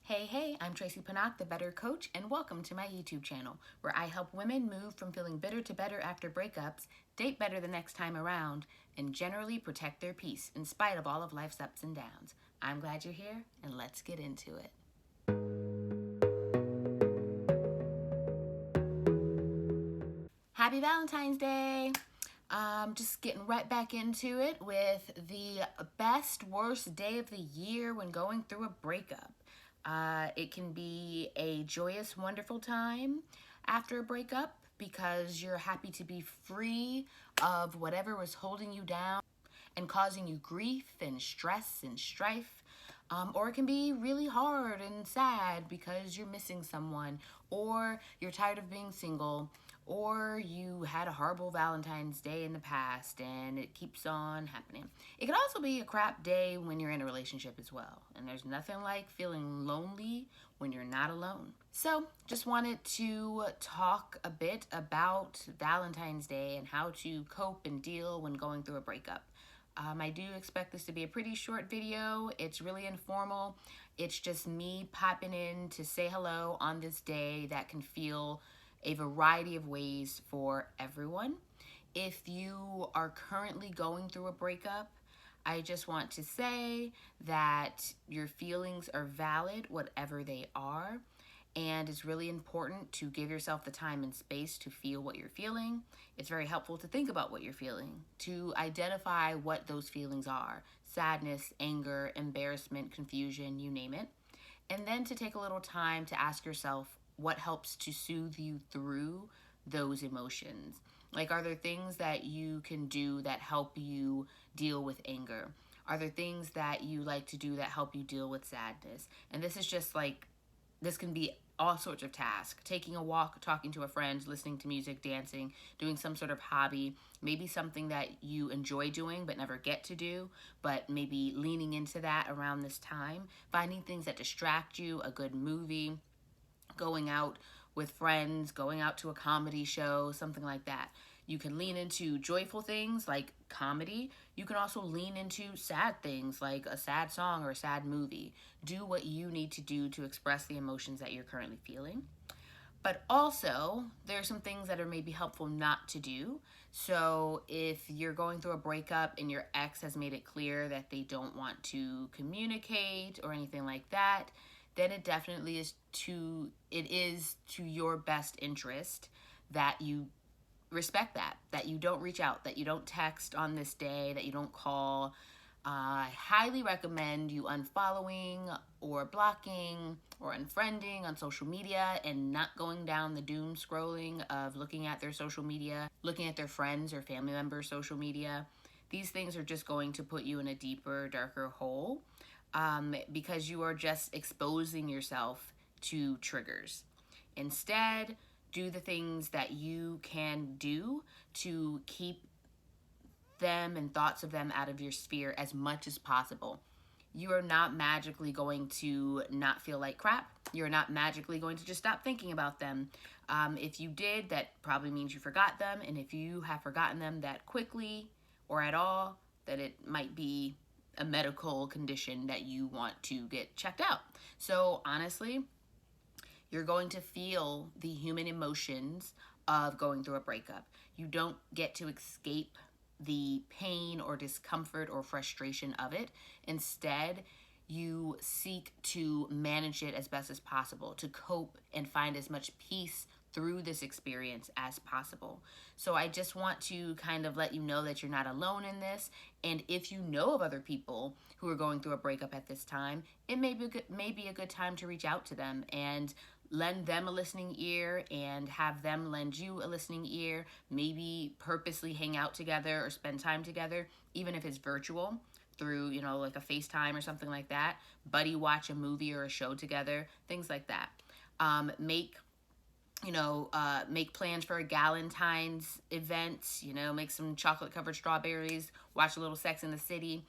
Hey, I'm Tracie, the Better Coach, and welcome to my YouTube channel, where I help women move from feeling bitter to better after breakups, date better the next time around, and generally protect their peace in spite of all of life's ups and downs. I'm glad you're here, and let's get into it. Happy Valentine's Day! Just getting right back into it with the best, worst day of the year when going through a breakup. It can be a joyous, wonderful time after a breakup because you're happy to be free of whatever was holding you down and causing you grief and stress and strife. Or it can be really hard and sad because you're missing someone, or you're tired of being single, or you had a horrible Valentine's Day in the past and it keeps on happening. It could also be a crap day when you're in a relationship as well. And there's nothing like feeling lonely when you're not alone. So just wanted to talk a bit about Valentine's Day and how to cope and deal when going through a breakup. I do expect this to be a pretty short video. It's really informal. It's just me popping in to say hello on this day that can feel a variety of ways for everyone. If you are currently going through a breakup, I just want to say that your feelings are valid, whatever they are. And it's really important to give yourself the time and space to feel what you're feeling. It's very helpful to think about what you're feeling, to identify what those feelings are: sadness, anger, embarrassment, confusion, you name it. And then to take a little time to ask yourself what helps to soothe you through those emotions. Like, are there things that you can do that help you deal with anger? Are there things that you like to do that help you deal with sadness? And this is just like, this can be all sorts of tasks: taking a walk, talking to a friend, listening to music, dancing, doing some sort of hobby, maybe something that you enjoy doing but never get to do, but maybe leaning into that around this time, finding things that distract you, a good movie, going out with friends, going out to a comedy show, something like that. You can lean into joyful things like comedy. You can also lean into sad things like a sad song or a sad movie. Do what you need to do to express the emotions that you're currently feeling. But also, there are some things that are maybe helpful not to do. So if you're going through a breakup and your ex has made it clear that they don't want to communicate or anything like that, then it definitely is to your best interest that you respect that you don't reach out, that you don't text on this day, that you don't call. I highly recommend you unfollowing or blocking or unfriending on social media and not going down the doom scrolling of looking at their social media, looking at their friends or family members' social media. These things are just going to put you in a deeper, darker hole because you are just exposing yourself to triggers. Instead, do the things that you can do to keep them and thoughts of them out of your sphere as much as possible. You are not magically going to not feel like crap. You're not magically going to just stop thinking about them. If you did, that probably means you forgot them. And if you have forgotten them that quickly or at all, that it might be a medical condition that you want to get checked out. So honestly, you're going to feel the human emotions of going through a breakup. You don't get to escape the pain or discomfort or frustration of it. Instead, you seek to manage it as best as possible, to cope and find as much peace through this experience as possible. So I just want to kind of let you know that you're not alone in this. And if you know of other people who are going through a breakup at this time, it may be a good time to reach out to them and lend them a listening ear and have them lend you a listening ear. Maybe purposely hang out together or spend time together, even if it's virtual, through, like a FaceTime or something like that. Buddy watch a movie or a show together, things like that. Make plans for a Valentine's event, make some chocolate covered strawberries, watch a little Sex in the City.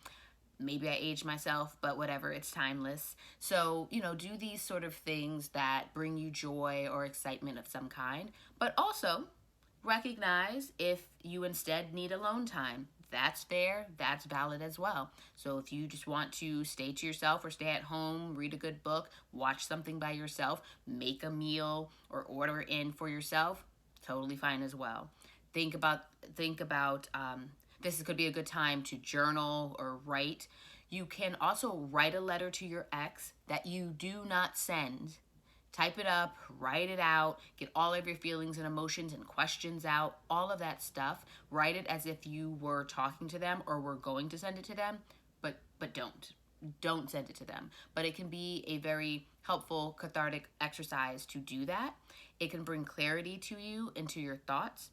Maybe I aged myself, but whatever, it's timeless. So, do these sort of things that bring you joy or excitement of some kind, but also recognize if you instead need alone time. that's fair, that's valid as well. So if you just want to stay to yourself or stay at home, read a good book, watch something by yourself, make a meal or order in for yourself, totally fine as well. Think about think about this could be a good time to journal or write. You can also write a letter to your ex that you do not send. Type it up, write it out, get all of your feelings and emotions and questions out, all of that stuff. Write it as if you were talking to them or were going to send it to them, but don't send it to them. But it can be a very helpful cathartic exercise to do that. It can bring clarity to you into your thoughts.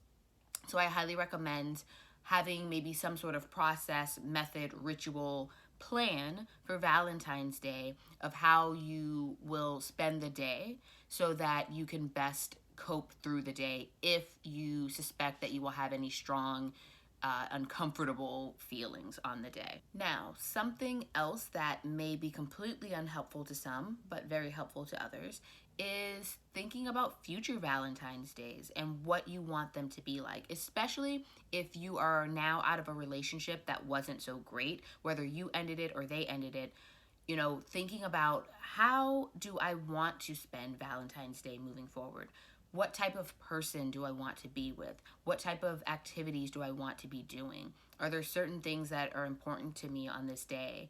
So I highly recommend having maybe some sort of process, method, ritual plan for Valentine's Day of how you will spend the day so that you can best cope through the day if you suspect that you will have any strong uncomfortable feelings on the day. Now, something else that may be completely unhelpful to some, but very helpful to others, is thinking about future Valentine's days and what you want them to be like, especially if you are now out of a relationship that wasn't so great, whether you ended it or they ended it. You know, thinking about how do I want to spend Valentine's Day moving forward? What type of person do I want to be with? What type of activities do I want to be doing? Are there certain things that are important to me on this day?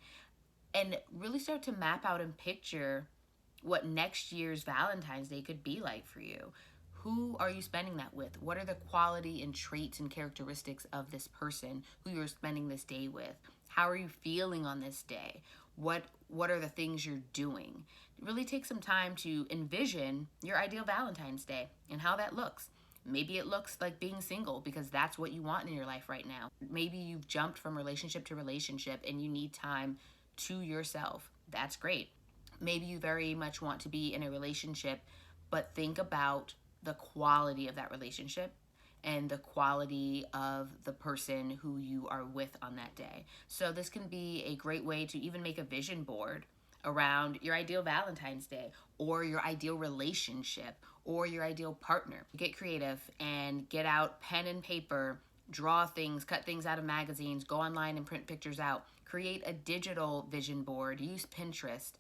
And really start to map out and picture what next year's Valentine's Day could be like for you. Who are you spending that with? What are the quality and traits and characteristics of this person who you're spending this day with? How are you feeling on this day? What are the things you're doing? Really take some time to envision your ideal Valentine's Day and how that looks. Maybe it looks like being single because that's what you want in your life right now. Maybe you've jumped from relationship to relationship and you need time to yourself. That's great. Maybe you very much want to be in a relationship, but think about the quality of that relationship and the quality of the person who you are with on that day. So this can be a great way to even make a vision board around your ideal Valentine's Day or your ideal relationship or your ideal partner. Get creative and get out pen and paper, draw things, cut things out of magazines, go online and print pictures out. Create a digital vision board, use Pinterest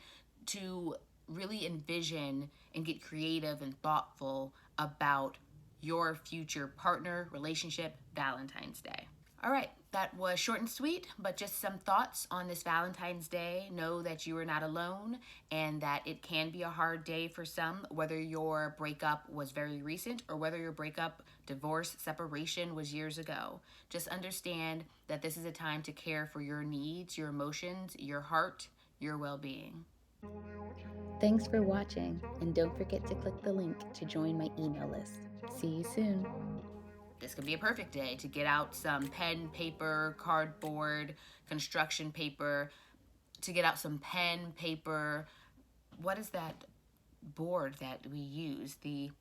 to really envision and get creative and thoughtful about your future partner, relationship, Valentine's Day. All right, that was short and sweet, but just some thoughts on this Valentine's Day. Know that you are not alone and that it can be a hard day for some, whether your breakup was very recent or whether your breakup, divorce, separation was years ago. Just understand that this is a time to care for your needs, your emotions, your heart, your well-being. Thanks for watching, and don't forget to click the link to join my email list. See you soon. This could be a perfect day to get out some pen, paper, cardboard, construction paper, to get out some pen, paper. What is that board that we use? The